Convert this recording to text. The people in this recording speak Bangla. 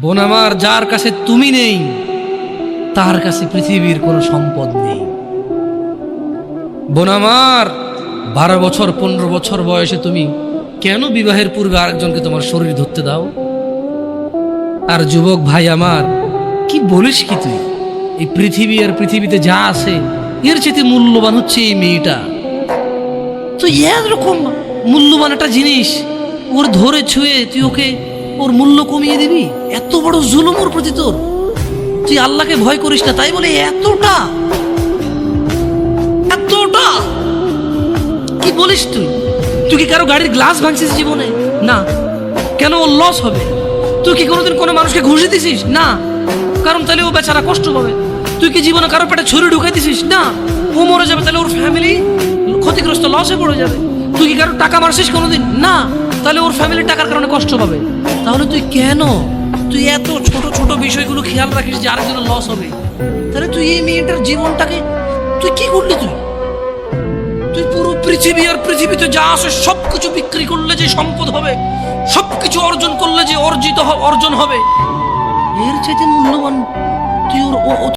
বোন আমার, যার কাছে তুমি নেই তার কাছে পৃথিবীর কোনো সম্পদ নেই। বোন আমার, 12 বছর 15 বছর বয়সে তুমি কেন বিবাহের পূর্বে আরেকজনকে তোমার শরীর ধরতে দাও? আর যুবক ভাই আমার, কি বলিস কি তুই? এই পৃথিবী আর পৃথিবীতে যা আছে এর চেয়ে মূল্যবান হচ্ছে এই মেয়েটা। তো এরকম মূল্যবান একটা জিনিস ওর ধরে ছুঁয়ে তুই ওকে ওর মূল্য কমিয়ে দিবি? এত বড় জুলুম ওর প্রতি তোর! তুই আল্লাহকে ভয় করিস না তাই বলে এতটা এতটা কি বলিস তুই? তুই কি কারো গাড়ির গ্লাস ভাঙছিস জীবনে? না। কেন? ওর লস হবে। তুই কি কোনোদিন কোনো মানুষকে ঘুষে দিছিস? না। কারণ তাহলে ও বেচারা কষ্ট পাবে। তুই কি জীবনে কারো পেটে ছুরি ঢুকাই দিছিস? না। ও মরে যাবে, তাহলে ওর ফ্যামিলি ক্ষতিগ্রস্ত, লসে পড়ে যাবে। তুই কি কারো টাকা মারছিস কোনোদিন? না। তাহলে ওর ফ্যামিলির টাকার কারণে কষ্ট পাবে। তাহলে তুই কেন তুই এত ছোট ছোট বিষয়গুলো খেয়াল রাখিস যে আরেকজনের লস হবে? তাহলে তুই এই মেয়েটার জীবনটাকে তুই কি করলি? তুই পুরো পৃথিবী আর পৃথিবীতে যা আছে সবকিছু বিক্রি করলে যে সম্পদ হবে, সবকিছু অর্জন করলে যে অর্জন হবে, এর চাইতে মূল্যবান তুই ওর